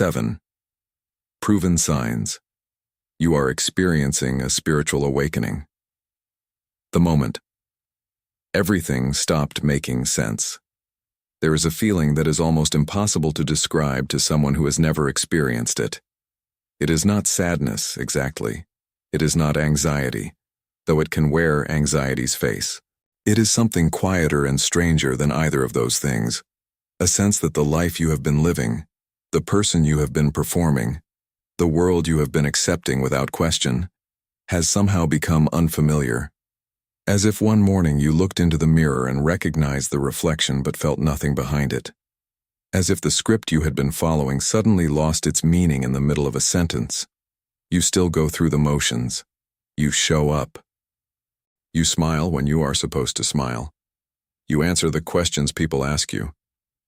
7. Proven signs. You are experiencing a spiritual awakening. The moment. Everything stopped making sense. There is a feeling that is almost impossible to describe to someone who has never experienced it. It is not sadness, exactly. It is not anxiety, though it can wear anxiety's face. It is something quieter and stranger than either of those things. A sense that the life you have been living, the person you have been performing, the world you have been accepting without question, has somehow become unfamiliar. As if one morning you looked into the mirror and recognized the reflection but felt nothing behind it. As if the script you had been following suddenly lost its meaning in the middle of a sentence. You still go through the motions. You show up. You smile when you are supposed to smile. You answer the questions people ask you.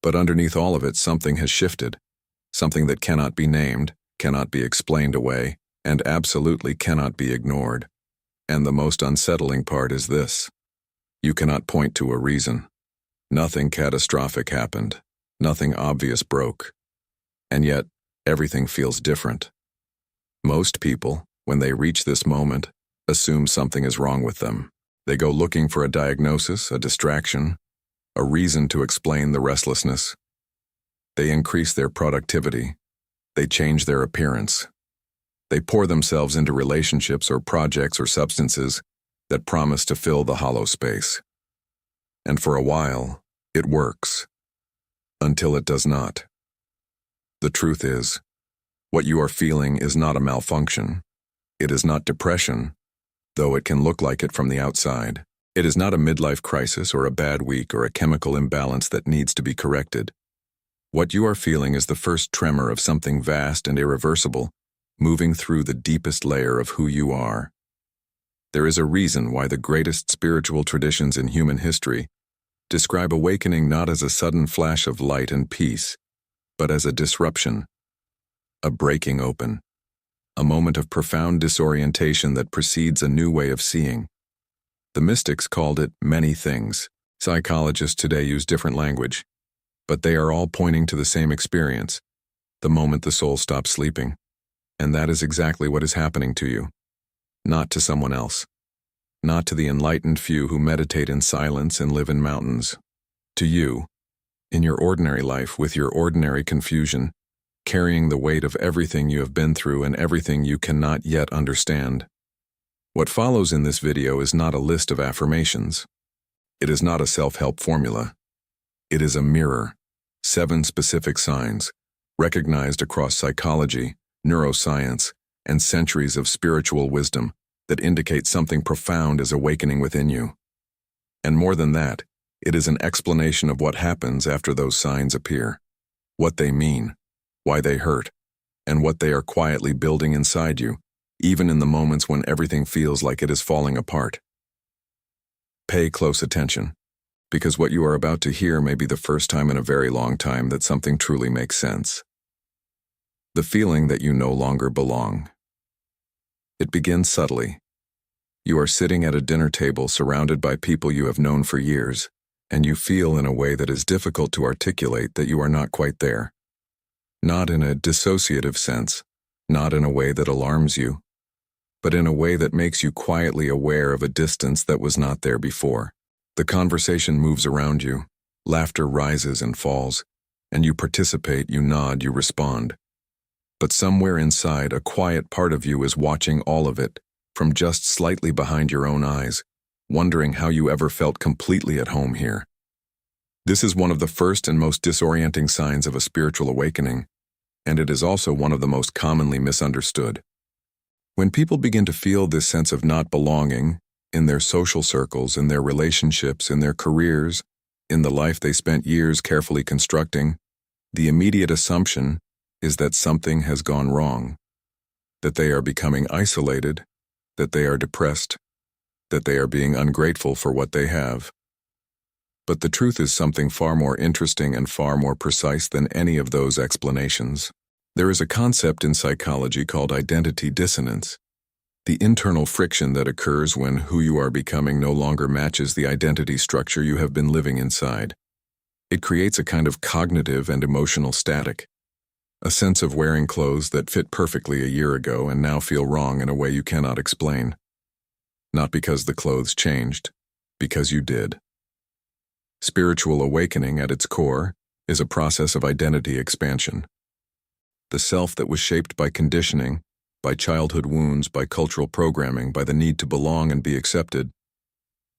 But underneath all of it, something has shifted. Something that cannot be named, cannot be explained away, and absolutely cannot be ignored. And the most unsettling part is this. You cannot point to a reason. Nothing catastrophic happened. Nothing obvious broke. And yet, everything feels different. Most people, when they reach this moment, assume something is wrong with them. They go looking for a diagnosis, a distraction, a reason to explain the restlessness. They increase their productivity. They change their appearance. They pour themselves into relationships or projects or substances that promise to fill the hollow space. And for a while, it works. Until it does not. The truth is, what you are feeling is not a malfunction. It is not depression, though it can look like it from the outside. It is not a midlife crisis or a bad week or a chemical imbalance that needs to be corrected. What you are feeling is the first tremor of something vast and irreversible, moving through the deepest layer of who you are. There is a reason why the greatest spiritual traditions in human history describe awakening not as a sudden flash of light and peace, but as a disruption, a breaking open, a moment of profound disorientation that precedes a new way of seeing. The mystics called it many things. Psychologists today use different language, but they are all pointing to the same experience, the moment the soul stops sleeping. And that is exactly what is happening to you, not to someone else, not to the enlightened few who meditate in silence and live in mountains. To you, in your ordinary life with your ordinary confusion, carrying the weight of everything you have been through and everything you cannot yet understand. What follows in this video is not a list of affirmations. It is not a self-help formula. It is a mirror, 7 specific signs, recognized across psychology, neuroscience, and centuries of spiritual wisdom that indicate something profound is awakening within you. And more than that, it is an explanation of what happens after those signs appear, what they mean, why they hurt, and what they are quietly building inside you, even in the moments when everything feels like it is falling apart. Pay close attention, because what you are about to hear may be the first time in a very long time that something truly makes sense. The feeling that you no longer belong. It begins subtly. You are sitting at a dinner table surrounded by people you have known for years, and you feel in a way that is difficult to articulate that you are not quite there. Not in a dissociative sense, not in a way that alarms you, but in a way that makes you quietly aware of a distance that was not there before. The conversation moves around you, laughter rises and falls, and you participate, you nod, you respond. But somewhere inside, a quiet part of you is watching all of it, from just slightly behind your own eyes, wondering how you ever felt completely at home here. This is one of the first and most disorienting signs of a spiritual awakening, and it is also one of the most commonly misunderstood. When people begin to feel this sense of not belonging, in their social circles, in their relationships, in their careers, in the life they spent years carefully constructing, the immediate assumption is that something has gone wrong, that they are becoming isolated, that they are depressed, that they are being ungrateful for what they have. But the truth is something far more interesting and far more precise than any of those explanations. There is a concept in psychology called identity dissonance, the internal friction that occurs when who you are becoming no longer matches the identity structure you have been living inside. It creates a kind of cognitive and emotional static. A sense of wearing clothes that fit perfectly a year ago and now feel wrong in a way you cannot explain. Not because the clothes changed, because you did. Spiritual awakening at its core is a process of identity expansion. The self that was shaped by conditioning, by childhood wounds, by cultural programming, by the need to belong and be accepted,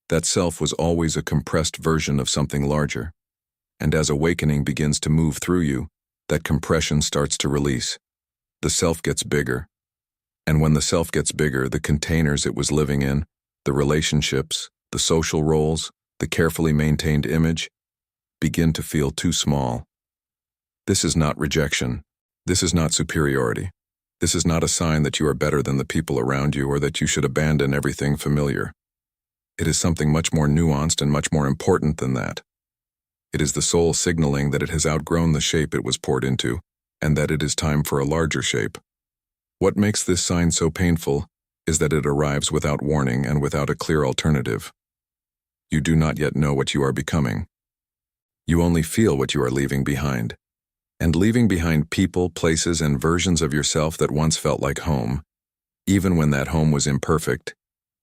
that self was always a compressed version of something larger. And as awakening begins to move through you, that compression starts to release. The self gets bigger. And when the self gets bigger, the containers it was living in, the relationships, the social roles, the carefully maintained image, begin to feel too small. This is not rejection. This is not superiority. This is not a sign that you are better than the people around you or that you should abandon everything familiar. It is something much more nuanced and much more important than that. It is the soul signaling that it has outgrown the shape it was poured into, and that it is time for a larger shape. What makes this sign so painful is that it arrives without warning and without a clear alternative. You do not yet know what you are becoming. You only feel what you are leaving behind. And leaving behind people, places, and versions of yourself that once felt like home, even when that home was imperfect,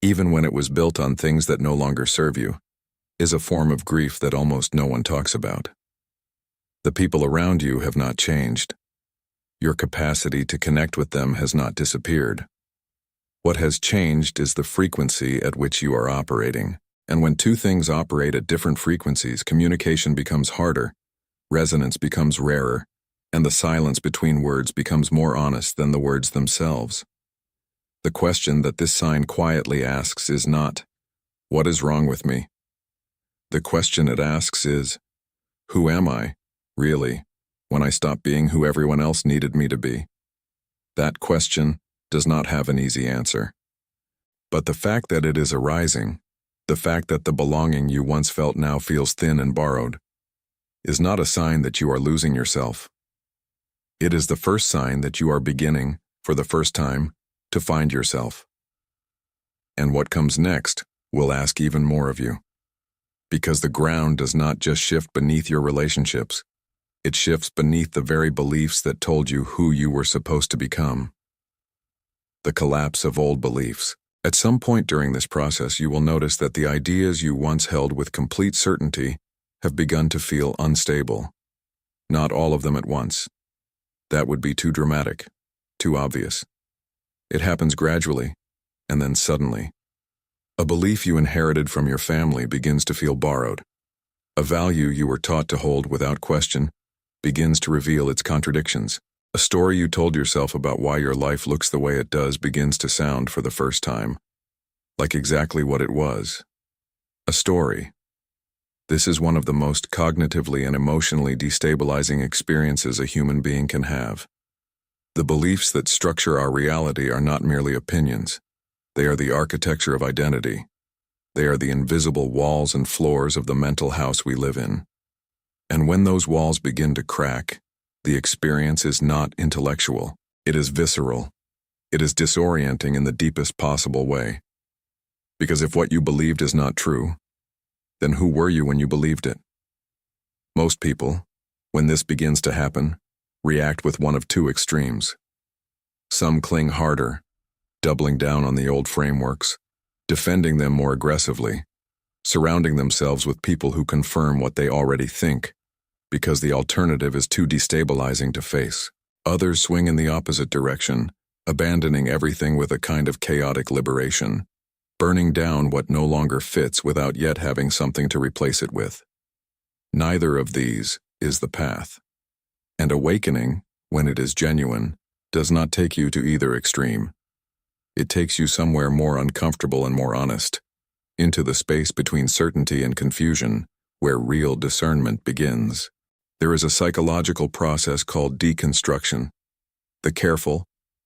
even when it was built on things that no longer serve you, is a form of grief that almost no one talks about. The people around you have not changed. Your capacity to connect with them has not disappeared. What has changed is the frequency at which you are operating. And when two things operate at different frequencies, communication becomes harder, resonance becomes rarer, and the silence between words becomes more honest than the words themselves. The question that this sign quietly asks is not, "What is wrong with me?" The question it asks is, "Who am I, really, when I stop being who everyone else needed me to be?" That question does not have an easy answer. But the fact that it is arising, the fact that the belonging you once felt now feels thin and borrowed, is not a sign that you are losing yourself. It is the first sign that you are beginning, for the first time, to find yourself. And what comes next will ask even more of you. Because the ground does not just shift beneath your relationships, it shifts beneath the very beliefs that told you who you were supposed to become. The collapse of old beliefs. At some point during this process, you will notice that the ideas you once held with complete certainty have begun to feel unstable. Not all of them at once. That would be too dramatic, too obvious. It happens gradually, and then suddenly. A belief you inherited from your family begins to feel borrowed. A value you were taught to hold without question begins to reveal its contradictions. A story you told yourself about why your life looks the way it does begins to sound for the first time like exactly what it was. A story. This is one of the most cognitively and emotionally destabilizing experiences a human being can have. The beliefs that structure our reality are not merely opinions. They are the architecture of identity. They are the invisible walls and floors of the mental house we live in. And when those walls begin to crack, the experience is not intellectual. It is visceral. It is disorienting in the deepest possible way. Because if what you believed is not true, then who were you when you believed it? Most people, when this begins to happen, react with one of two extremes. Some cling harder, doubling down on the old frameworks, defending them more aggressively, surrounding themselves with people who confirm what they already think, because the alternative is too destabilizing to face. Others swing in the opposite direction, abandoning everything with a kind of chaotic liberation, burning down what no longer fits without yet having something to replace it with. Neither of these is the path. And awakening, when it is genuine, does not take you to either extreme. It takes you somewhere more uncomfortable and more honest, into the space between certainty and confusion, where real discernment begins. There is a psychological process called deconstruction, the careful,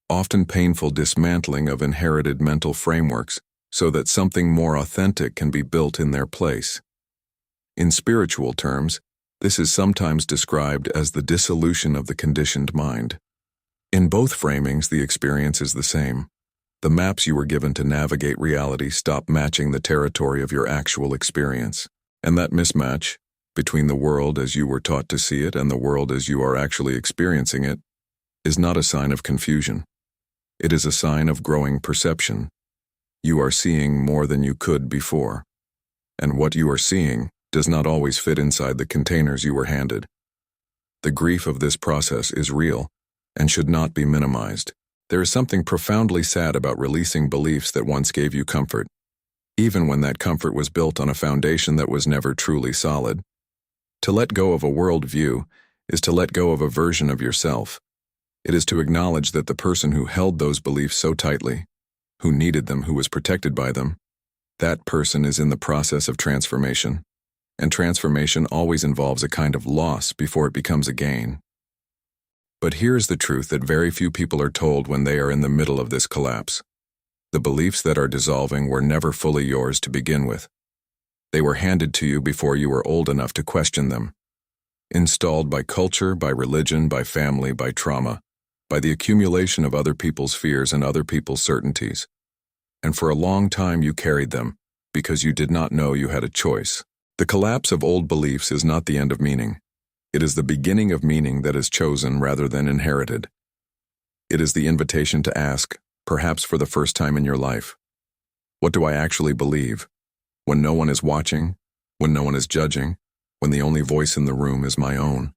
often painful dismantling of inherited mental frameworks so that something more authentic can be built in their place. In spiritual terms, this is sometimes described as the dissolution of the conditioned mind. In both framings, the experience is the same. The maps you were given to navigate reality stop matching the territory of your actual experience. And that mismatch, between the world as you were taught to see it and the world as you are actually experiencing it, is not a sign of confusion. It is a sign of growing perception. You are seeing more than you could before. And what you are seeing does not always fit inside the containers you were handed. The grief of this process is real and should not be minimized. There is something profoundly sad about releasing beliefs that once gave you comfort, even when that comfort was built on a foundation that was never truly solid. To let go of a worldview is to let go of a version of yourself. It is to acknowledge that the person who held those beliefs so tightly, who needed them, who was protected by them, that person is in the process of transformation. And transformation always involves a kind of loss before it becomes a gain. But here's the truth that very few people are told when they are in the middle of this collapse. The beliefs that are dissolving were never fully yours to begin with. They were handed to you before you were old enough to question them. Installed by culture, by religion, by family, by trauma, by the accumulation of other people's fears and other people's certainties. And for a long time you carried them, because you did not know you had a choice. The collapse of old beliefs is not the end of meaning. It is the beginning of meaning that is chosen rather than inherited. It is the invitation to ask, perhaps for the first time in your life, what do I actually believe? When no one is watching, when no one is judging, when the only voice in the room is my own.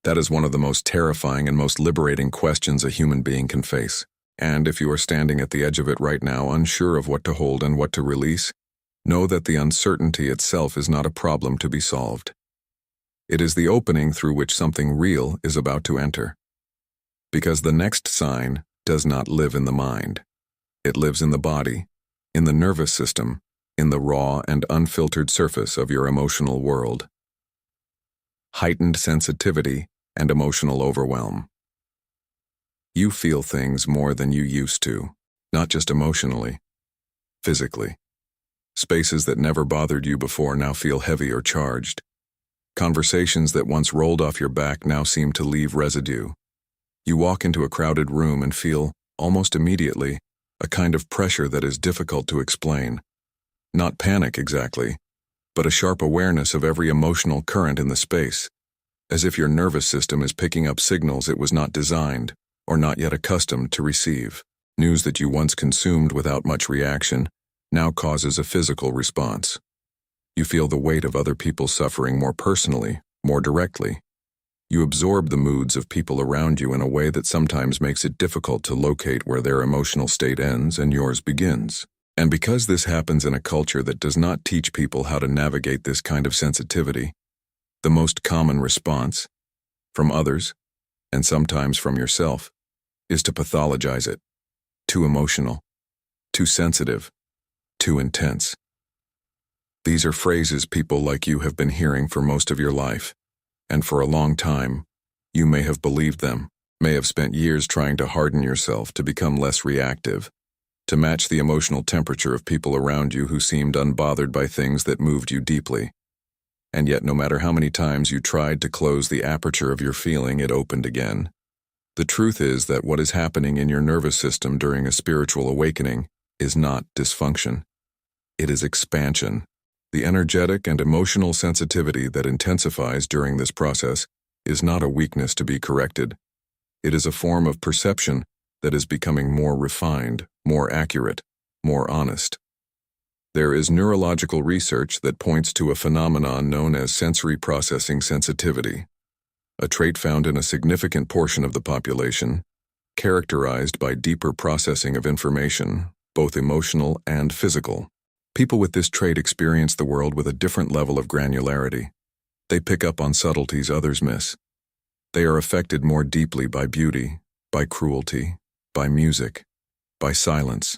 That is one of the most terrifying and most liberating questions a human being can face. And if you are standing at the edge of it right now, unsure of what to hold and what to release, know that the uncertainty itself is not a problem to be solved. It is the opening through which something real is about to enter. Because the next sign does not live in the mind. It lives in the body, in the nervous system, in the raw and unfiltered surface of your emotional world. Heightened sensitivity and emotional overwhelm. You feel things more than you used to, not just emotionally, physically. Spaces that never bothered you before now feel heavy or charged. Conversations that once rolled off your back now seem to leave residue. You walk into a crowded room and feel, almost immediately, a kind of pressure that is difficult to explain. Not panic exactly, but a sharp awareness of every emotional current in the space, as if your nervous system is picking up signals it was not designed or not yet accustomed to receive. News that you once consumed without much reaction now causes a physical response. You feel the weight of other people's suffering more personally, more directly. You absorb the moods of people around you in a way that sometimes makes it difficult to locate where their emotional state ends and yours begins. And because this happens in a culture that does not teach people how to navigate this kind of sensitivity, the most common response, from others, and sometimes from yourself, is to pathologize it. Too emotional, too sensitive, too intense. These are phrases people like you have been hearing for most of your life, and for a long time, you may have believed them, may have spent years trying to harden yourself to become less reactive, to match the emotional temperature of people around you who seemed unbothered by things that moved you deeply. And yet, no matter how many times you tried to close the aperture of your feeling, it opened again. The truth is that what is happening in your nervous system during a spiritual awakening is not dysfunction. It is expansion. The energetic and emotional sensitivity that intensifies during this process is not a weakness to be corrected. It is a form of perception that is becoming more refined, more accurate, more honest. There is neurological research that points to a phenomenon known as sensory processing sensitivity, a trait found in a significant portion of the population, characterized by deeper processing of information, both emotional and physical. People with this trait experience the world with a different level of granularity. They pick up on subtleties others miss. They are affected more deeply by beauty, by cruelty, by music, by silence.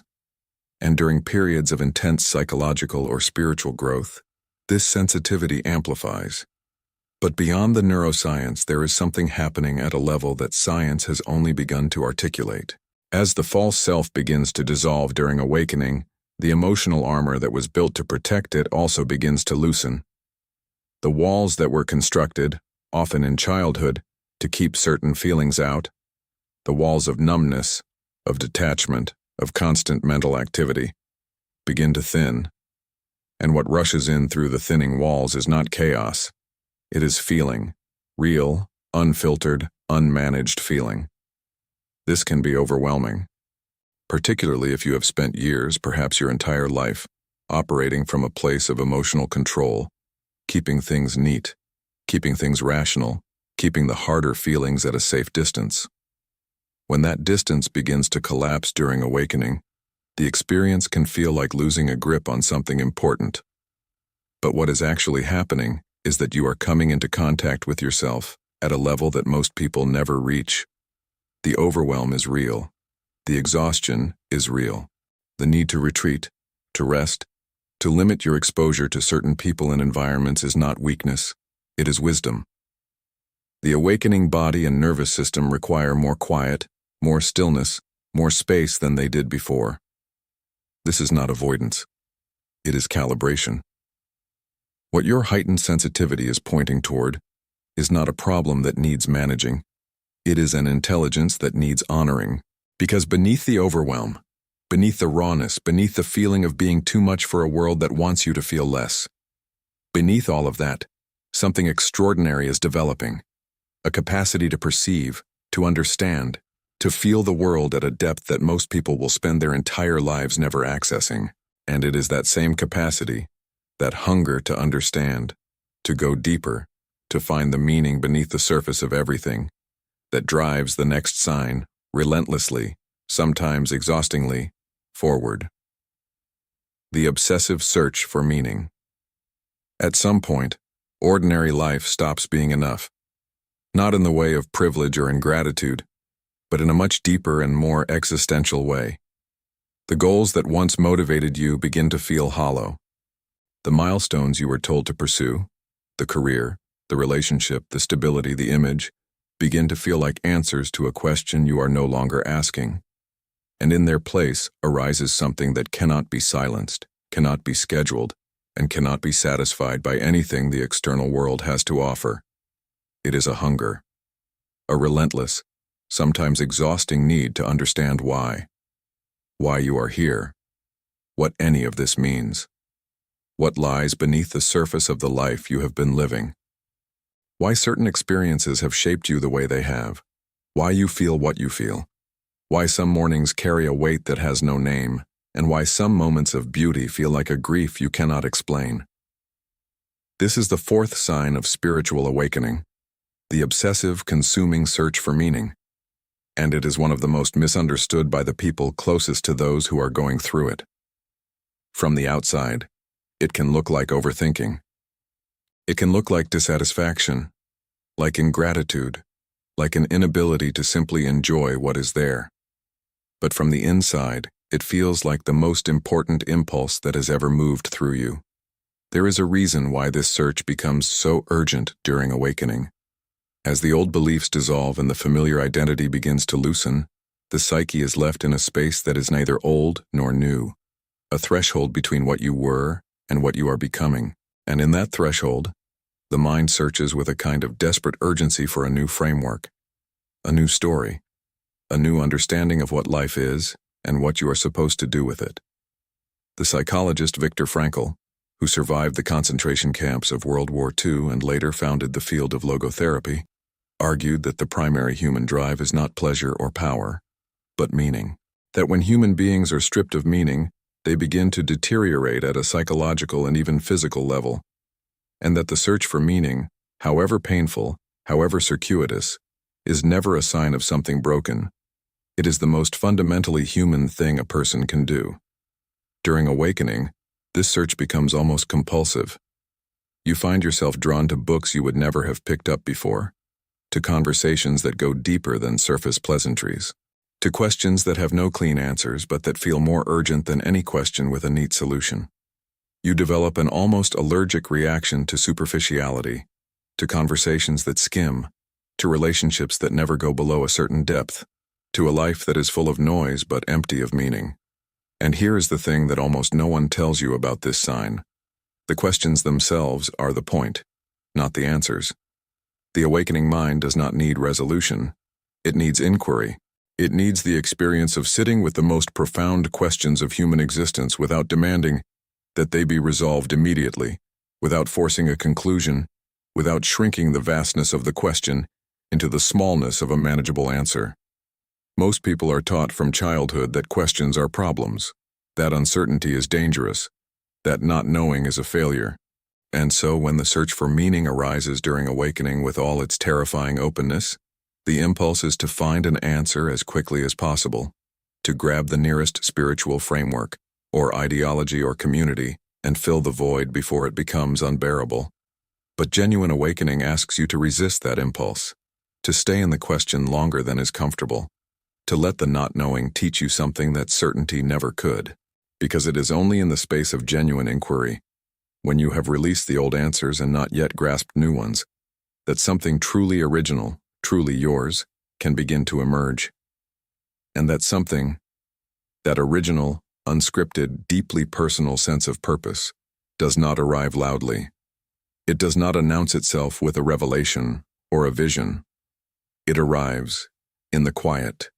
And during periods of intense psychological or spiritual growth, this sensitivity amplifies. But beyond the neuroscience, there is something happening at a level that science has only begun to articulate. As the false self begins to dissolve during awakening, the emotional armor that was built to protect it also begins to loosen. The walls that were constructed, often in childhood, to keep certain feelings out, the walls of numbness, of detachment, of constant mental activity, begin to thin. And what rushes in through the thinning walls is not chaos. It is feeling, real, unfiltered, unmanaged feeling. This can be overwhelming, particularly if you have spent years, perhaps your entire life, operating from a place of emotional control, keeping things neat, keeping things rational, keeping the harder feelings at a safe distance. When that distance begins to collapse during awakening, the experience can feel like losing a grip on something important. But what is actually happening is that you are coming into contact with yourself at a level that most people never reach. The overwhelm is real. The exhaustion is real. The need to retreat, to rest, to limit your exposure to certain people and environments is not weakness, it is wisdom. The awakening body and nervous system require more quiet, more stillness, more space than they did before. This is not avoidance. It is calibration. What your heightened sensitivity is pointing toward is not a problem that needs managing. It is an intelligence that needs honoring. Because beneath the overwhelm, beneath the rawness, beneath the feeling of being too much for a world that wants you to feel less, beneath all of that, something extraordinary is developing. A capacity to perceive, to understand, to feel the world at a depth that most people will spend their entire lives never accessing. And it is that same capacity, that hunger to understand, to go deeper, to find the meaning beneath the surface of everything, that drives the next sign, relentlessly, sometimes exhaustingly, forward. The obsessive search for meaning. At some point, ordinary life stops being enough. Not in the way of privilege or ingratitude, but in a much deeper and more existential way. The goals that once motivated you begin to feel hollow. The milestones you were told to pursue, the career, the relationship, the stability, the image, begin to feel like answers to a question you are no longer asking. And in their place arises something that cannot be silenced, cannot be scheduled, and cannot be satisfied by anything the external world has to offer. It is a hunger, a relentless, sometimes exhausting need to understand why you are here, what any of this means, what lies beneath the surface of the life you have been living, why certain experiences have shaped you the way they have, why you feel what you feel, why some mornings carry a weight that has no name, and why some moments of beauty feel like a grief you cannot explain. This is the fourth sign of spiritual awakening, the obsessive, consuming search for meaning. And it is one of the most misunderstood by the people closest to those who are going through it. From the outside, it can look like overthinking. It can look like dissatisfaction, like ingratitude, like an inability to simply enjoy what is there. But from the inside, it feels like the most important impulse that has ever moved through you. There is a reason why this search becomes so urgent during awakening. As the old beliefs dissolve and the familiar identity begins to loosen, the psyche is left in a space that is neither old nor new, a threshold between what you were and what you are becoming. And in that threshold, the mind searches with a kind of desperate urgency for a new framework, a new story, a new understanding of what life is and what you are supposed to do with it. The psychologist Viktor Frankl, who survived the concentration camps of World War II and later founded the field of logotherapy, argued that the primary human drive is not pleasure or power, but meaning. That when human beings are stripped of meaning, they begin to deteriorate at a psychological and even physical level. And that the search for meaning, however painful, however circuitous, is never a sign of something broken. It is the most fundamentally human thing a person can do. During awakening, this search becomes almost compulsive. You find yourself drawn to books you would never have picked up before, to conversations that go deeper than surface pleasantries, to questions that have no clean answers but that feel more urgent than any question with a neat solution. You develop an almost allergic reaction to superficiality, to conversations that skim, to relationships that never go below a certain depth, to a life that is full of noise but empty of meaning. And here is the thing that almost no one tells you about this sign. The questions themselves are the point, not the answers. The awakening mind does not need resolution. It needs inquiry. It needs the experience of sitting with the most profound questions of human existence without demanding that they be resolved immediately, without forcing a conclusion, without shrinking the vastness of the question into the smallness of a manageable answer. Most people are taught from childhood that questions are problems, that uncertainty is dangerous, that not knowing is a failure. And so when the search for meaning arises during awakening with all its terrifying openness, the impulse is to find an answer as quickly as possible, to grab the nearest spiritual framework, or ideology or community, and fill the void before it becomes unbearable. But genuine awakening asks you to resist that impulse, to stay in the question longer than is comfortable, to let the not knowing teach you something that certainty never could, because it is only in the space of genuine inquiry, when you have released the old answers and not yet grasped new ones, that something truly original, truly yours, can begin to emerge. And that something, that original, unscripted, deeply personal sense of purpose, does not arrive loudly. It does not announce itself with a revelation or a vision. It arrives in the quiet,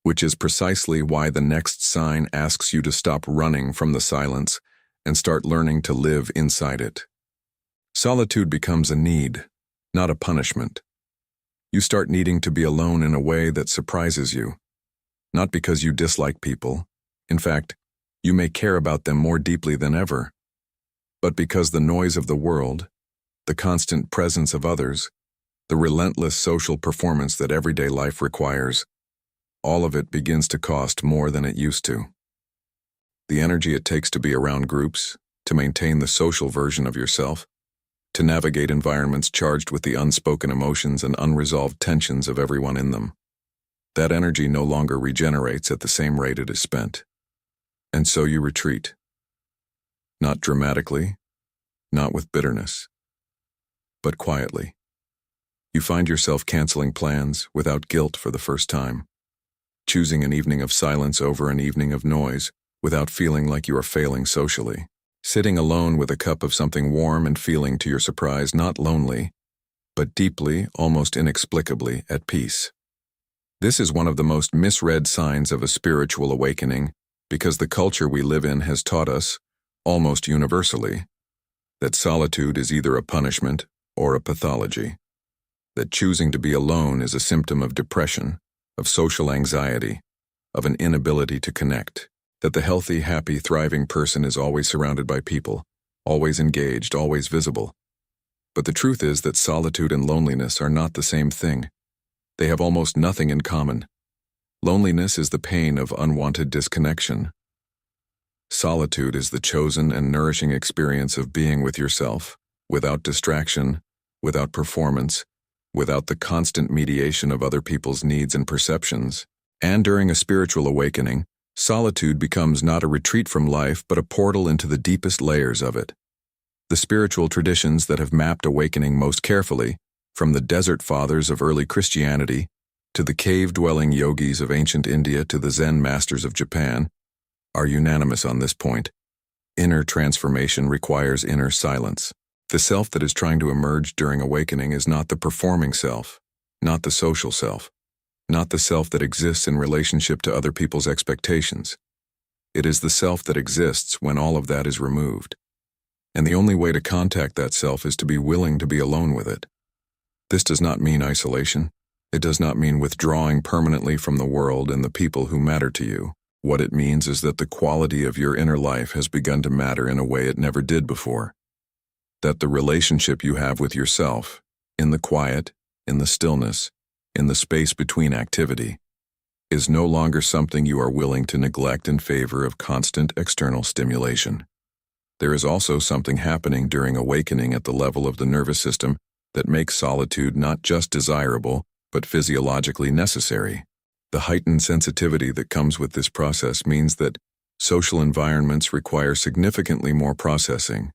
which is precisely why the next sign asks you to stop running from the silence and start learning to live inside it. Solitude becomes a need, not a punishment. You start needing to be alone in a way that surprises you, not because you dislike people. In fact, you may care about them more deeply than ever, but because the noise of the world, the constant presence of others, the relentless social performance that everyday life requires, all of it begins to cost more than it used to. The energy it takes to be around groups, to maintain the social version of yourself, to navigate environments charged with the unspoken emotions and unresolved tensions of everyone in them. That energy no longer regenerates at the same rate it is spent. And so you retreat. Not dramatically, not with bitterness, but quietly. You find yourself canceling plans without guilt for the first time, choosing an evening of silence over an evening of noise without feeling like you are failing socially, sitting alone with a cup of something warm and feeling, to your surprise, not lonely, but deeply, almost inexplicably, at peace. This is one of the most misread signs of a spiritual awakening, because the culture we live in has taught us, almost universally, that solitude is either a punishment or a pathology, that choosing to be alone is a symptom of depression, of social anxiety, of an inability to connect, that the healthy, happy, thriving person is always surrounded by people, always engaged, always visible. But the truth is that solitude and loneliness are not the same thing. They have almost nothing in common. Loneliness is the pain of unwanted disconnection. Solitude is the chosen and nourishing experience of being with yourself, without distraction, without performance, without the constant mediation of other people's needs and perceptions. And during a spiritual awakening, solitude becomes not a retreat from life, but a portal into the deepest layers of it. The spiritual traditions that have mapped awakening most carefully, from the desert fathers of early Christianity, to the cave-dwelling yogis of ancient India to the Zen masters of Japan, are unanimous on this point. Inner transformation requires inner silence. The self that is trying to emerge during awakening is not the performing self, not the social self, not the self that exists in relationship to other people's expectations. It is the self that exists when all of that is removed. And the only way to contact that self is to be willing to be alone with it. This does not mean isolation. It does not mean withdrawing permanently from the world and the people who matter to you. What it means is that the quality of your inner life has begun to matter in a way it never did before. That the relationship you have with yourself, in the quiet, in the stillness, in the space between activity, is no longer something you are willing to neglect in favor of constant external stimulation. There is also something happening during awakening at the level of the nervous system that makes solitude not just desirable, but physiologically necessary. The heightened sensitivity that comes with this process means that social environments require significantly more processing.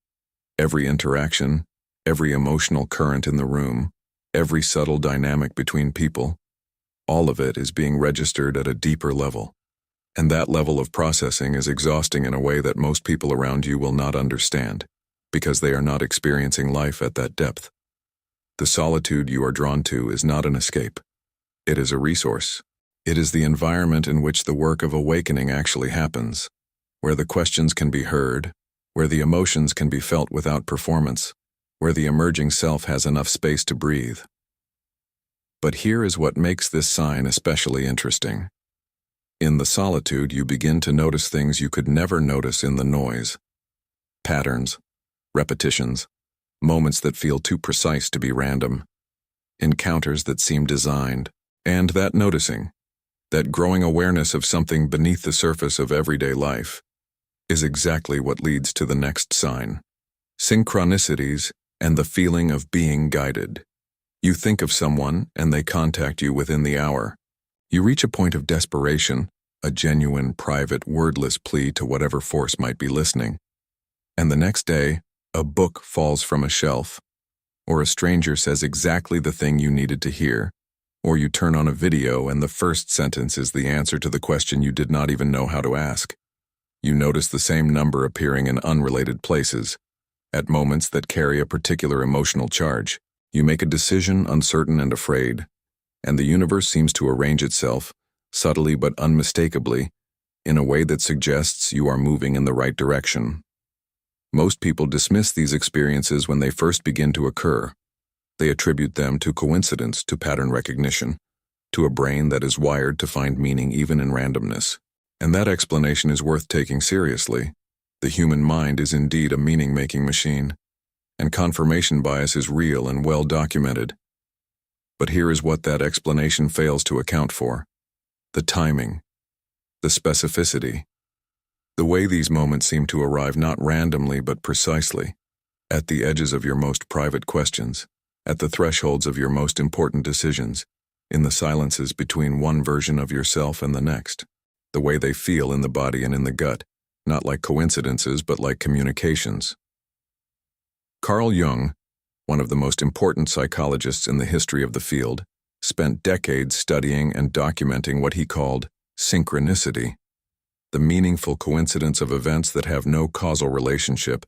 Every interaction, every emotional current in the room, every subtle dynamic between people, all of it is being registered at a deeper level. And that level of processing is exhausting in a way that most people around you will not understand, because they are not experiencing life at that depth. The solitude you are drawn to is not an escape. It is a resource. It is the environment in which the work of awakening actually happens, where the questions can be heard, where the emotions can be felt without performance, where the emerging self has enough space to breathe. But here is what makes this sign especially interesting. In the solitude, you begin to notice things you could never notice in the noise. Patterns, repetitions, moments that feel too precise to be random, encounters that seem designed, and that noticing, that growing awareness of something beneath the surface of everyday life, is exactly what leads to the next sign. Synchronicities and the feeling of being guided. You think of someone and they contact you within the hour. You reach a point of desperation, a genuine, private, wordless plea to whatever force might be listening. And the next day, a book falls from a shelf, or a stranger says exactly the thing you needed to hear, or you turn on a video and the first sentence is the answer to the question you did not even know how to ask. You notice the same number appearing in unrelated places, at moments that carry a particular emotional charge. You make a decision uncertain and afraid, and the universe seems to arrange itself, subtly but unmistakably, in a way that suggests you are moving in the right direction. Most people dismiss these experiences when they first begin to occur. They attribute them to coincidence, to pattern recognition, to a brain that is wired to find meaning even in randomness. And that explanation is worth taking seriously. The human mind is indeed a meaning-making machine, and confirmation bias is real and well documented. But here is what that explanation fails to account for: the timing, the specificity, the way these moments seem to arrive not randomly but precisely, at the edges of your most private questions, at the thresholds of your most important decisions, in the silences between one version of yourself and the next, the way they feel in the body and in the gut, not like coincidences but like communications. Carl Jung, one of the most important psychologists in the history of the field, spent decades studying and documenting what he called synchronicity, the meaningful coincidence of events that have no causal relationship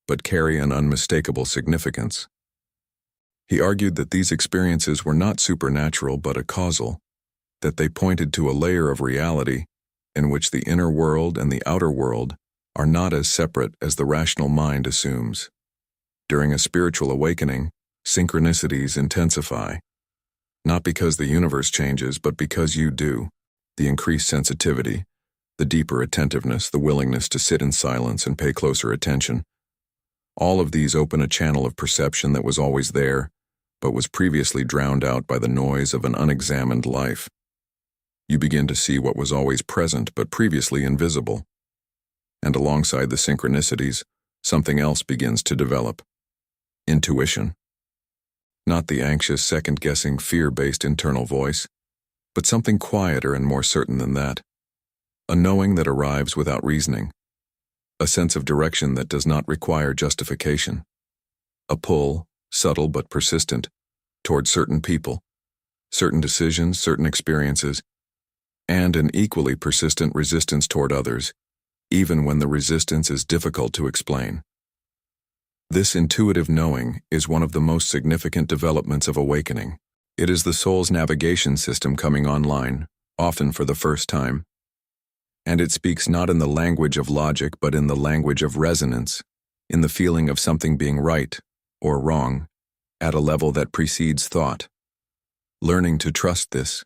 but carry an unmistakable significance. He argued that these experiences were not supernatural but causal, that they pointed to a layer of reality in which the inner world and the outer world are not as separate as the rational mind assumes. During a spiritual awakening, synchronicities intensify, not because the universe changes, but because you do. The increased sensitivity, the deeper attentiveness, the willingness to sit in silence and pay closer attention. All of these open a channel of perception that was always there, but was previously drowned out by the noise of an unexamined life. You begin to see what was always present but previously invisible. And alongside the synchronicities, something else begins to develop. Intuition. Not the anxious, second-guessing, fear-based internal voice, but something quieter and more certain than that. A knowing that arrives without reasoning. A sense of direction that does not require justification. A pull, subtle but persistent, toward certain people, certain decisions, certain experiences, and an equally persistent resistance toward others, even when the resistance is difficult to explain. This intuitive knowing is one of the most significant developments of awakening. It is the soul's navigation system coming online, often for the first time. And it speaks not in the language of logic but in the language of resonance, in the feeling of something being right or wrong, at a level that precedes thought. Learning to trust this,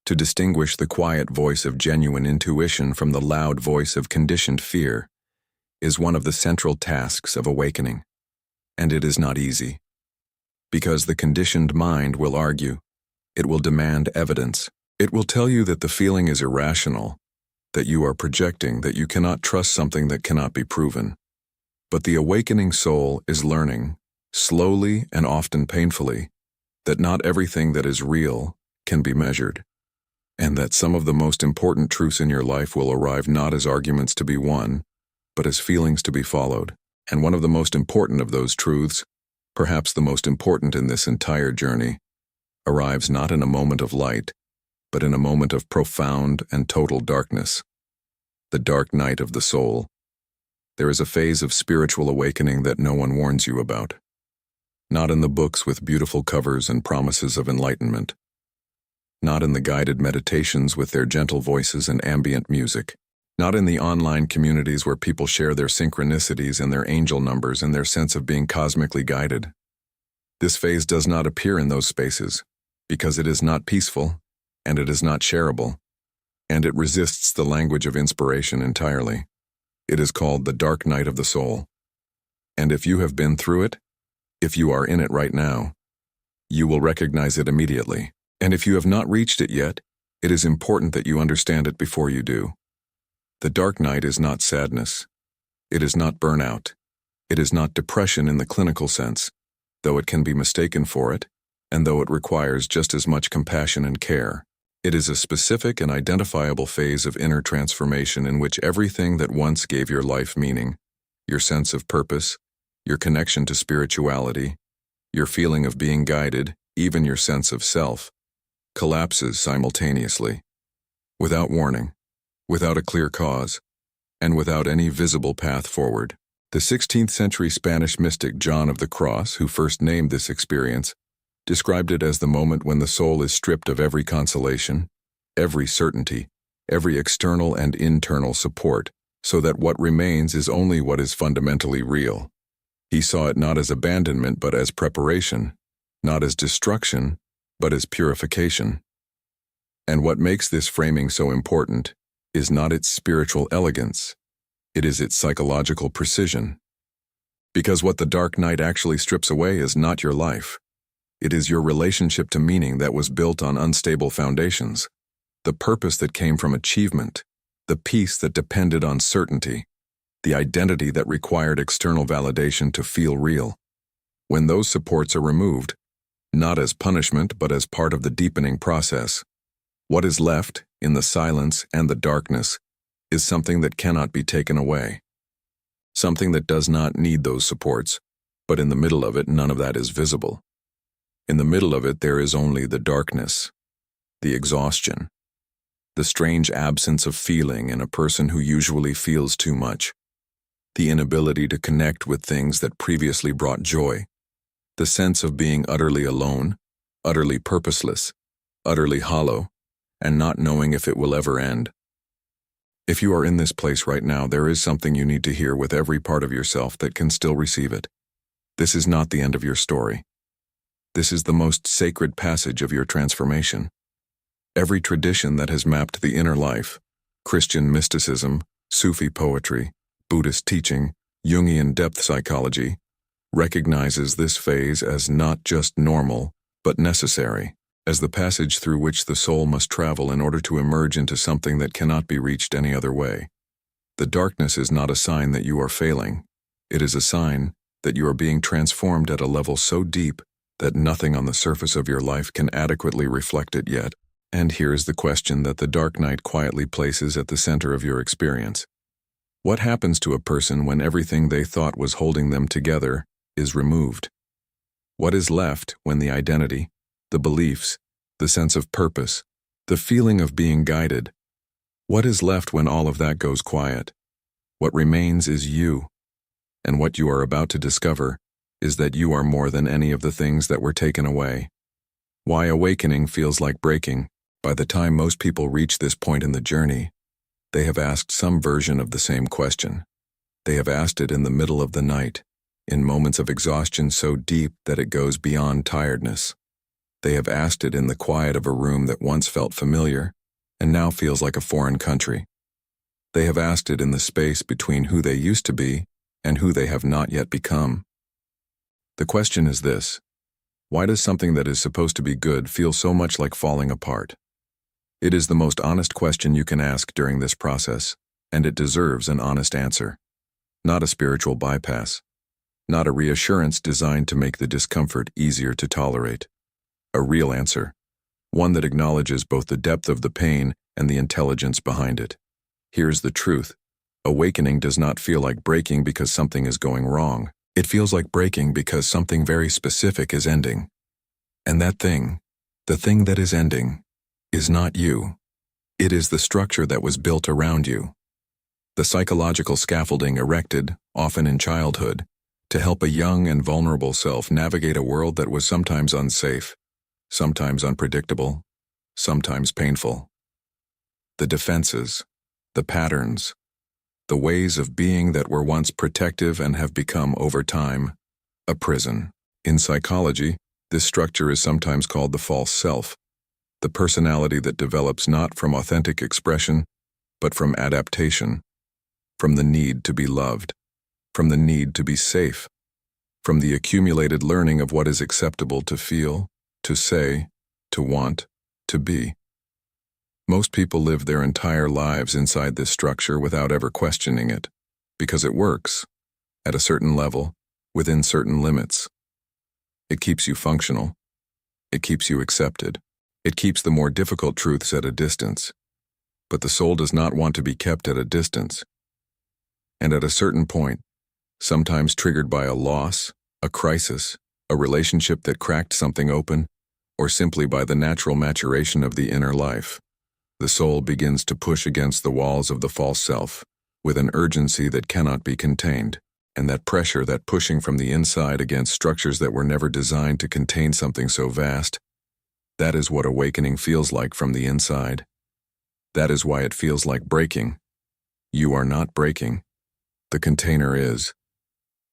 to distinguish the quiet voice of genuine intuition from the loud voice of conditioned fear, is one of the central tasks of awakening. And it is not easy. Because the conditioned mind will argue. It will demand evidence. It will tell you that the feeling is irrational, that you are projecting, that you cannot trust something that cannot be proven. But the awakening soul is learning, slowly and often painfully, that not everything that is real can be measured, and that some of the most important truths in your life will arrive not as arguments to be won, but as feelings to be followed. And one of the most important of those truths, perhaps the most important in this entire journey, arrives not in a moment of light, but in a moment of profound and total darkness. The dark night of the soul. There is a phase of spiritual awakening that no one warns you about. Not in the books with beautiful covers and promises of enlightenment. Not in the guided meditations with their gentle voices and ambient music. Not in the online communities where people share their synchronicities and their angel numbers and their sense of being cosmically guided. This phase does not appear in those spaces, because it is not peaceful, and it is not shareable, and it resists the language of inspiration entirely. It is called the dark night of the soul. And if you have been through it, if you are in it right now, you will recognize it immediately. And if you have not reached it yet, it is important that you understand it before you do. The dark night is not sadness. It is not burnout. It is not depression in the clinical sense, though it can be mistaken for it, and though it requires just as much compassion and care. It is a specific and identifiable phase of inner transformation in which everything that once gave your life meaning, your sense of purpose, your connection to spirituality, your feeling of being guided, even your sense of self, collapses simultaneously, without warning, without a clear cause, and without any visible path forward. The 16th century Spanish mystic John of the Cross, who first named this experience, described it as the moment when the soul is stripped of every consolation, every certainty, every external and internal support, so that what remains is only what is fundamentally real. He saw it not as abandonment but as preparation, not as destruction but as purification. And what makes this framing so important is not its spiritual elegance, it is its psychological precision. Because what the dark night actually strips away is not your life. It is your relationship to meaning that was built on unstable foundations, the purpose that came from achievement, the peace that depended on certainty, the identity that required external validation to feel real. When those supports are removed, not as punishment but as part of the deepening process, what is left, in the silence and the darkness, is something that cannot be taken away. Something that does not need those supports, but in the middle of it none of that is visible. In the middle of it there is only the darkness, the exhaustion, the strange absence of feeling in a person who usually feels too much, the inability to connect with things that previously brought joy, the sense of being utterly alone, utterly purposeless, utterly hollow, and not knowing if it will ever end. If you are in this place right now, there is something you need to hear with every part of yourself that can still receive it. This is not the end of your story. This is the most sacred passage of your transformation. Every tradition that has mapped the inner life, Christian mysticism, Sufi poetry, Buddhist teaching, Jungian depth psychology, recognizes this phase as not just normal, but necessary, as the passage through which the soul must travel in order to emerge into something that cannot be reached any other way. The darkness is not a sign that you are failing. It is a sign that you are being transformed at a level so deep that nothing on the surface of your life can adequately reflect it yet. And here is the question that the dark night quietly places at the center of your experience. What happens to a person when everything they thought was holding them together is removed? What is left when the identity, the beliefs, the sense of purpose, the feeling of being guided? What is left when all of that goes quiet? What remains is you. And what you are about to discover is that you are more than any of the things that were taken away. Why awakening feels like breaking. By the time most people reach this point in the journey, they have asked some version of the same question. They have asked it in the middle of the night, in moments of exhaustion so deep that it goes beyond tiredness. They have asked it in the quiet of a room that once felt familiar and now feels like a foreign country. They have asked it in the space between who they used to be and who they have not yet become. The question is this: why does something that is supposed to be good feel so much like falling apart? It is the most honest question you can ask during this process, and it deserves an honest answer. Not a spiritual bypass. Not a reassurance designed to make the discomfort easier to tolerate. A real answer. One that acknowledges both the depth of the pain and the intelligence behind it. Here's the truth. Awakening does not feel like breaking because something is going wrong. It feels like breaking because something very specific is ending. And that thing, the thing that is ending, is not you. It is the structure that was built around you. The psychological scaffolding erected, often in childhood, to help a young and vulnerable self navigate a world that was sometimes unsafe, sometimes unpredictable, sometimes painful. The defenses, the patterns, the ways of being that were once protective and have become, over time, a prison. In psychology, This structure is sometimes called the false self, the personality that develops not from authentic expression, but from adaptation, from the need to be loved, from the need to be safe, from the accumulated learning of what is acceptable to feel, to say, to want, to be. Most people live their entire lives inside this structure without ever questioning it, because it works, at a certain level, within certain limits. It keeps you functional. It keeps you accepted. It keeps the more difficult truths at a distance. But the soul does not want to be kept at a distance. And at a certain point, sometimes triggered by a loss, a crisis, a relationship that cracked something open, or simply by the natural maturation of the inner life, the soul begins to push against the walls of the false self with an urgency that cannot be contained, and that pressure, that pushing from the inside against structures that were never designed to contain something so vast, that is what awakening feels like from the inside. That is why it feels like breaking. You are not breaking. The container is.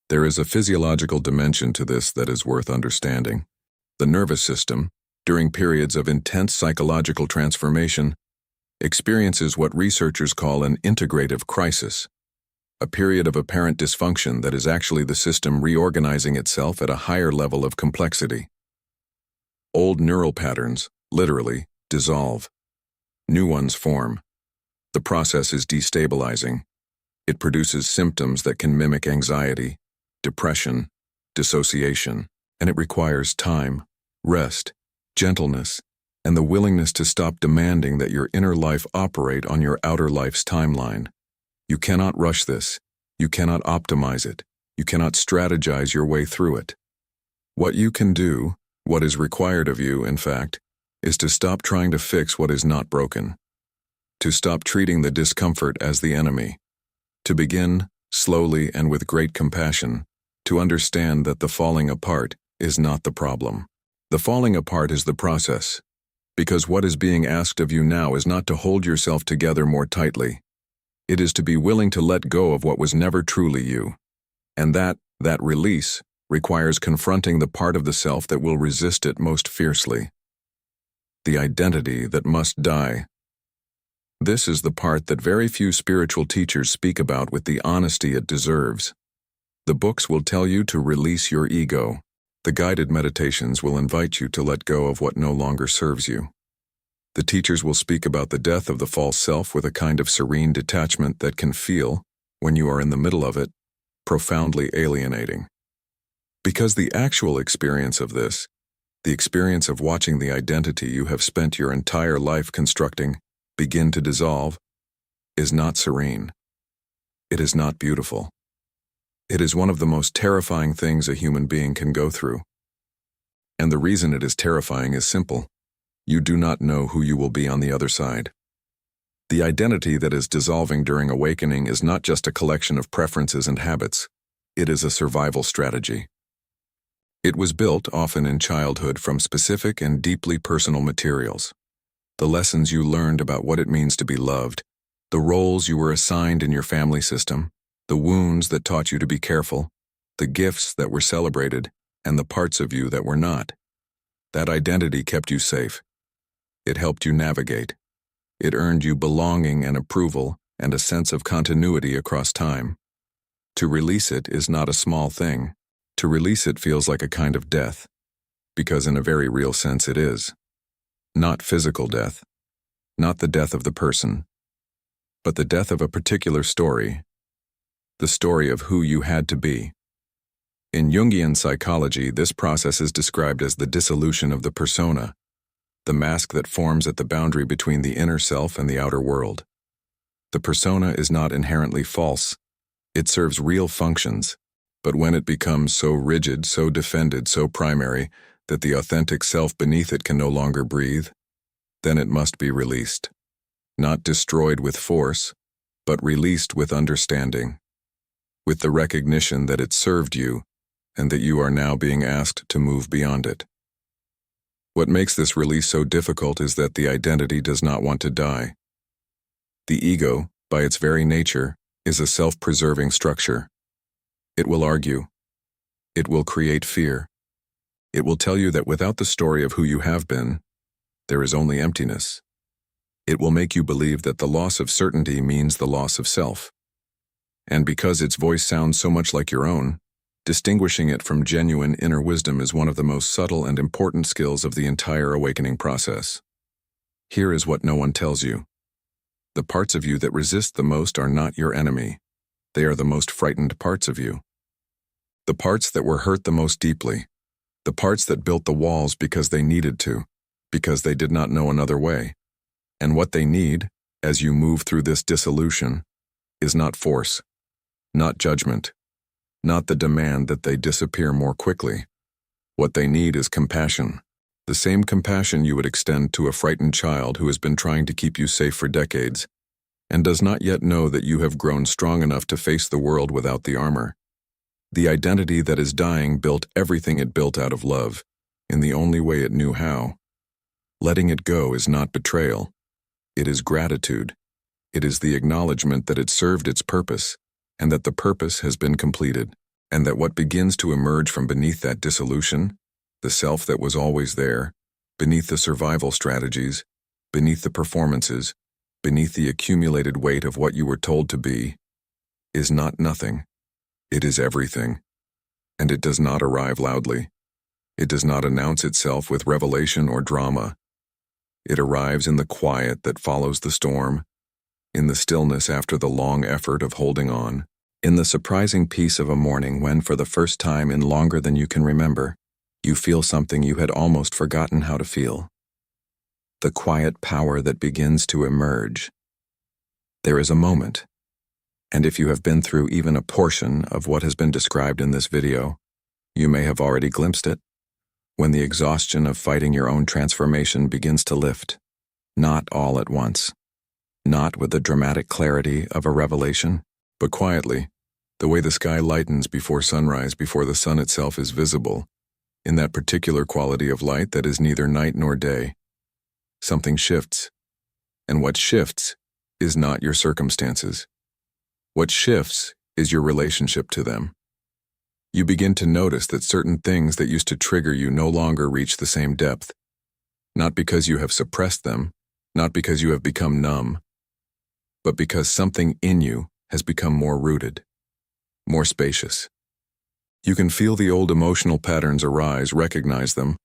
There is a physiological dimension to this that is worth understanding. The nervous system, during periods of intense psychological transformation, experiences what researchers call an integrative crisis, a period of apparent dysfunction that is actually the system reorganizing itself at a higher level of complexity. Old neural patterns, literally, dissolve. New ones form. The process is destabilizing. It produces symptoms that can mimic anxiety, depression, dissociation, and it requires time, rest, gentleness, and the willingness to stop demanding that your inner life operate on your outer life's timeline. You cannot rush this. You cannot optimize it. You cannot strategize your way through it. What you can do, what is required of you, in fact, is to stop trying to fix what is not broken, to stop treating the discomfort as the enemy, to begin, slowly and with great compassion, to understand that the falling apart is not the problem. The falling apart is the process, because what is being asked of you now is not to hold yourself together more tightly. It is to be willing to let go of what was never truly you. And that release requires confronting the part of the self that will resist it most fiercely. The identity that must die. This is the part that very few spiritual teachers speak about with the honesty it deserves. The books will tell you to release your ego. The guided meditations will invite you to let go of what no longer serves you. The teachers will speak about the death of the false self with a kind of serene detachment that can feel, when you are in the middle of it, profoundly alienating. Because the actual experience of this, the experience of watching the identity you have spent your entire life constructing begin to dissolve, is not serene. It is not beautiful. It is one of the most terrifying things a human being can go through. And the reason it is terrifying is simple. You do not know who you will be on the other side. The identity that is dissolving during awakening is not just a collection of preferences and habits. It is a survival strategy. It was built, often in childhood, from specific and deeply personal materials. The lessons you learned about what it means to be loved, the roles you were assigned in your family system, the wounds that taught you to be careful, the gifts that were celebrated, and the parts of you that were not. That identity kept you safe. It helped you navigate. It earned you belonging and approval and a sense of continuity across time. To release it is not a small thing. To release it feels like a kind of death, because in a very real sense it is. Not physical death, not the death of the person, but the death of a particular story, the story of who you had to be. In Jungian psychology, this process is described as the dissolution of the persona, the mask that forms at the boundary between the inner self and the outer world. The persona is not inherently false. It serves real functions, but when it becomes so rigid, so defended, so primary, that the authentic self beneath it can no longer breathe, then it must be released. Not destroyed with force, but released with understanding, with the recognition that it served you and that you are now being asked to move beyond it. What makes this release so difficult is that the identity does not want to die. The ego, by its very nature, is a self-preserving structure. It will argue. It will create fear. It will tell you that without the story of who you have been, there is only emptiness. It will make you believe that the loss of certainty means the loss of self. And because its voice sounds so much like your own, distinguishing it from genuine inner wisdom is one of the most subtle and important skills of the entire awakening process. Here is what no one tells you. The parts of you that resist the most are not your enemy. They are the most frightened parts of you. The parts that were hurt the most deeply. The parts that built the walls because they needed to, because they did not know another way. And what they need, as you move through this dissolution, is not force, not judgment, not the demand that they disappear more quickly. What they need is compassion. The same compassion you would extend to a frightened child who has been trying to keep you safe for decades and does not yet know that you have grown strong enough to face the world without the armor. The identity that is dying built everything it built out of love, in the only way it knew how. Letting it go is not betrayal. It is gratitude. It is the acknowledgement that it served its purpose, and that the purpose has been completed, and that what begins to emerge from beneath that dissolution, the self that was always there, beneath the survival strategies, beneath the performances, beneath the accumulated weight of what you were told to be, is not nothing. It is everything. And it does not arrive loudly. It does not announce itself with revelation or drama. It arrives in the quiet that follows the storm, in the stillness after the long effort of holding on, in the surprising peace of a morning when, for the first time in longer than you can remember, you feel something you had almost forgotten how to feel. The quiet power that begins to emerge. There is a moment, and if you have been through even a portion of what has been described in this video, you may have already glimpsed it, when the exhaustion of fighting your own transformation begins to lift, not all at once, not with the dramatic clarity of a revelation, but quietly, the way the sky lightens before sunrise, before the sun itself is visible, in that particular quality of light that is neither night nor day. Something shifts, and what shifts is not your circumstances. What shifts is your relationship to them. You begin to notice that certain things that used to trigger you no longer reach the same depth, not because you have suppressed them, not because you have become numb, but because something in you has become more rooted, more spacious. You can feel the old emotional patterns arise, recognize them,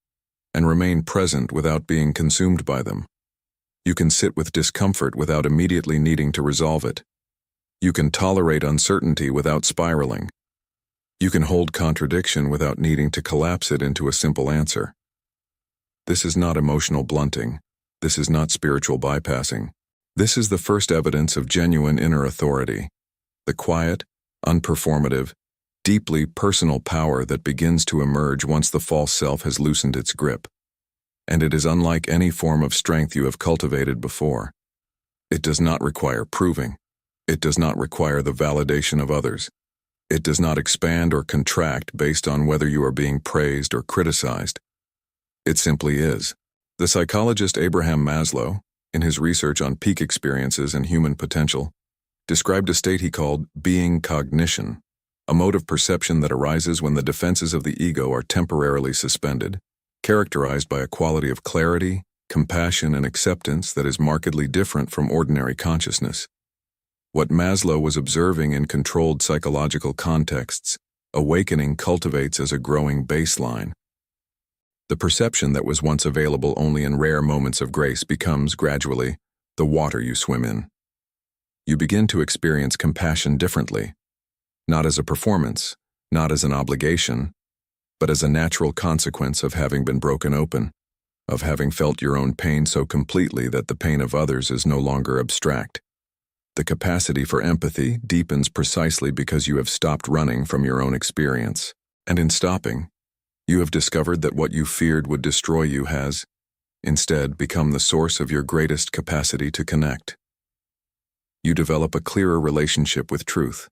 and remain present without being consumed by them. You can sit with discomfort without immediately needing to resolve it. You can tolerate uncertainty without spiraling. You can hold contradiction without needing to collapse it into a simple answer. This is not emotional blunting. This is not spiritual bypassing. This is the first evidence of genuine inner authority, the quiet, unperformative, deeply personal power that begins to emerge once the false self has loosened its grip. And it is unlike any form of strength you have cultivated before. It does not require proving. It does not require the validation of others. It does not expand or contract based on whether you are being praised or criticized. It simply is. The psychologist Abraham Maslow, in his research on peak experiences and human potential, described a state he called being cognition, a mode of perception that arises when the defenses of the ego are temporarily suspended, characterized by a quality of clarity, compassion, and acceptance that is markedly different from ordinary consciousness. What Maslow was observing in controlled psychological contexts, awakening cultivates as a growing baseline. The perception that was once available only in rare moments of grace becomes, gradually, the water you swim in. You begin to experience compassion differently, not as a performance, not as an obligation, but as a natural consequence of having been broken open, of having felt your own pain so completely that the pain of others is no longer abstract. The capacity for empathy deepens precisely because you have stopped running from your own experience, and in stopping, you have discovered that what you feared would destroy you has, instead, become the source of your greatest capacity to connect. You develop a clearer relationship with truth,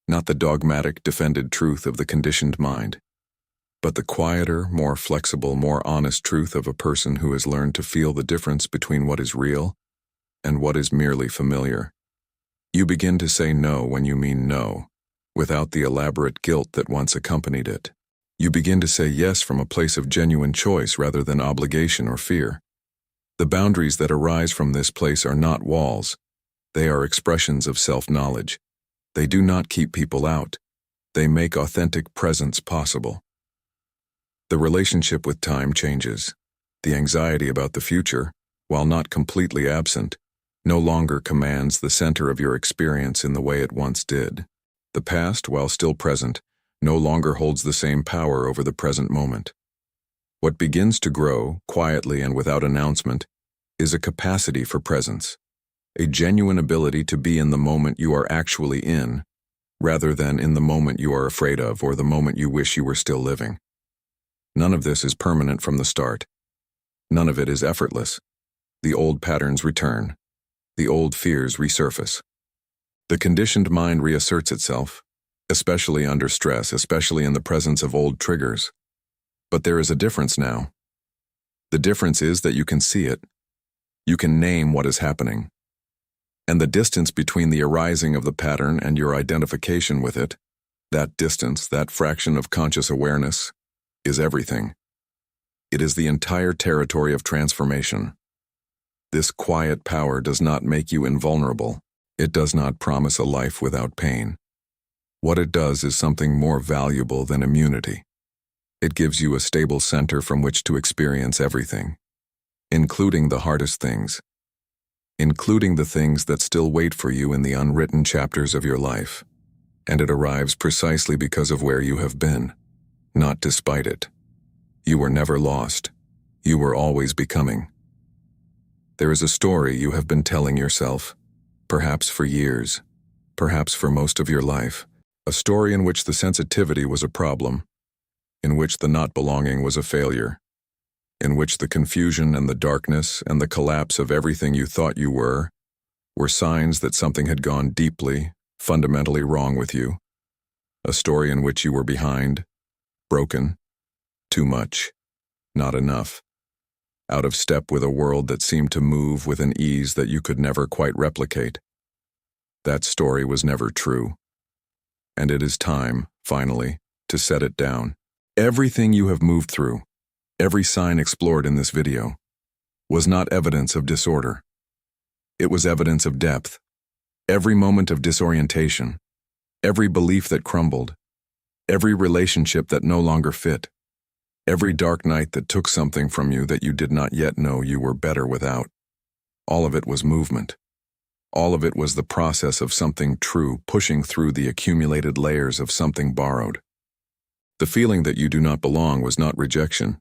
not the dogmatic, defended truth of the conditioned mind, but the quieter, more flexible, more honest truth of a person who has learned to feel the difference between what is real and what is merely familiar. You begin to say no when you mean no, without the elaborate guilt that once accompanied it. You begin to say yes from a place of genuine choice rather than obligation or fear. The boundaries that arise from this place are not walls. They are expressions of self-knowledge. They do not keep people out. They make authentic presence possible. The relationship with time changes. The anxiety about the future, while not completely absent, no longer commands the center of your experience in the way it once did. The past, while still present, no longer holds the same power over the present moment. What begins to grow, quietly and without announcement, is a capacity for presence, a genuine ability to be in the moment you are actually in, rather than in the moment you are afraid of or the moment you wish you were still living. None of this is permanent from the start. None of it is effortless. The old patterns return. The old fears resurface. The conditioned mind reasserts itself, especially under stress, especially in the presence of old triggers. But there is a difference now. The difference is that you can see it. You can name what is happening. And the distance between the arising of the pattern and your identification with it, that distance, that fraction of conscious awareness, is everything. It is the entire territory of transformation. This quiet power does not make you invulnerable. It does not promise a life without pain. What it does is something more valuable than immunity. It gives you a stable center from which to experience everything, including the hardest things, including the things that still wait for you in the unwritten chapters of your life. And it arrives precisely because of where you have been, not despite it. You were never lost. You were always becoming. There is a story you have been telling yourself, perhaps for years, perhaps for most of your life, a story in which the sensitivity was a problem, in which the not belonging was a failure, in which the confusion and the darkness and the collapse of everything you thought you were signs that something had gone deeply, fundamentally wrong with you, a story in which you were behind, broken, too much, not enough, out of step with a world that seemed to move with an ease that you could never quite replicate. That story was never true. And it is time, finally, to set it down. Everything you have moved through, every sign explored in this video, was not evidence of disorder. It was evidence of depth. Every moment of disorientation, every belief that crumbled, every relationship that no longer fit, every dark night that took something from you that you did not yet know you were better without. All of it was movement. All of it was the process of something true pushing through the accumulated layers of something borrowed. The feeling that you do not belong was not rejection.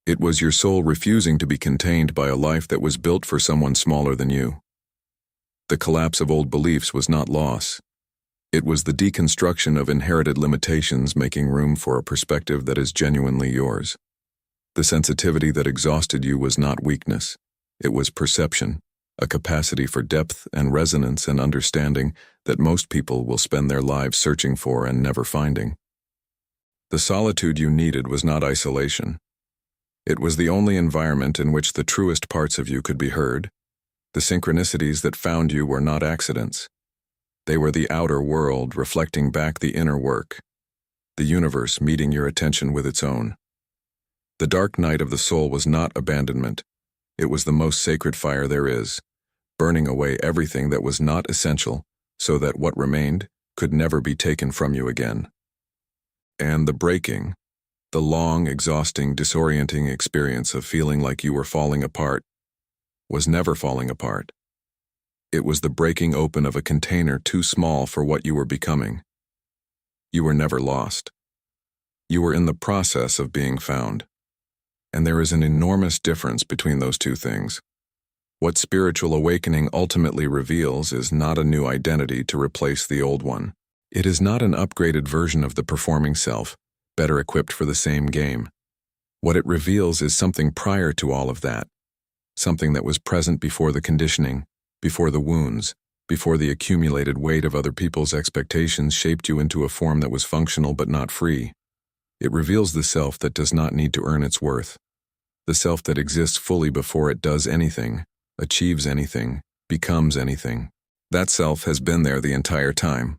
It was your soul refusing to be contained by a life that was built for someone smaller than you. The collapse of old beliefs was not loss. It was the deconstruction of inherited limitations making room for a perspective that is genuinely yours. The sensitivity that exhausted you was not weakness. It was perception, a capacity for depth and resonance and understanding that most people will spend their lives searching for and never finding. The solitude you needed was not isolation. It was the only environment in which the truest parts of you could be heard. The synchronicities that found you were not accidents. They were the outer world reflecting back the inner work, the universe meeting your attention with its own. The dark night of the soul was not abandonment. It was the most sacred fire there is, burning away everything that was not essential so that what remained could never be taken from you again. And the breaking, the long, exhausting, disorienting experience of feeling like you were falling apart, was never falling apart. It was the breaking open of a container too small for what you were becoming. You were never lost. You were in the process of being found. And there is an enormous difference between those two things. What spiritual awakening ultimately reveals is not a new identity to replace the old one. It is not an upgraded version of the performing self, better equipped for the same game. What it reveals is something prior to all of that, something that was present before the conditioning, before the wounds, before the accumulated weight of other people's expectations shaped you into a form that was functional but not free. It reveals the self that does not need to earn its worth, the self that exists fully before it does anything, achieves anything, becomes anything. That self has been there the entire time,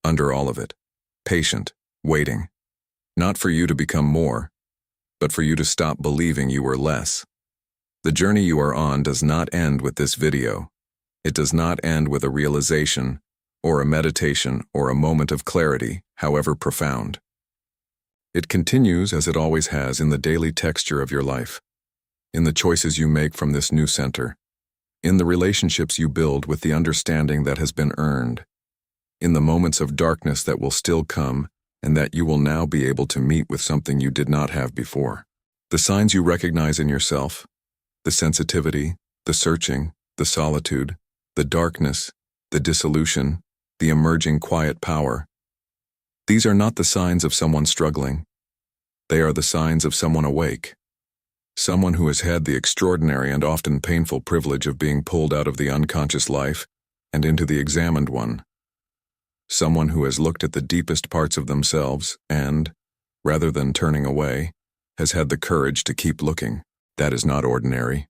under all of it, patient, waiting. Not for you to become more, but for you to stop believing you are less. The journey you are on does not end with this video. It does not end with a realization, or a meditation, or a moment of clarity, however profound. It continues as it always has in the daily texture of your life, in the choices you make from this new center, in the relationships you build with the understanding that has been earned, in the moments of darkness that will still come and that you will now be able to meet with something you did not have before. The signs you recognize in yourself, the sensitivity, the searching, the solitude, the darkness, the dissolution, the emerging quiet power. These are not the signs of someone struggling. They are the signs of someone awake. Someone who has had the extraordinary and often painful privilege of being pulled out of the unconscious life and into the examined one. Someone who has looked at the deepest parts of themselves and, rather than turning away, has had the courage to keep looking. That is not ordinary.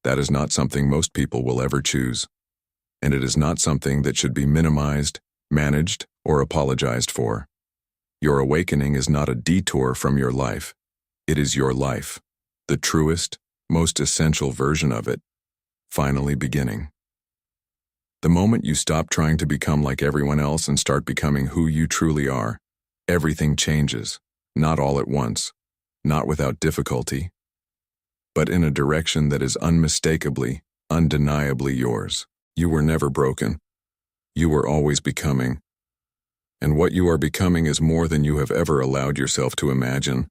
That is not something most people will ever choose. And it is not something that should be minimized, managed, or apologized for. Your awakening is not a detour from your life. It is your life, the truest, most essential version of it, finally beginning. The moment you stop trying to become like everyone else and start becoming who you truly are, everything changes, not all at once, not without difficulty, but in a direction that is unmistakably, undeniably yours. You were never broken. You were always becoming. And what you are becoming is more than you have ever allowed yourself to imagine.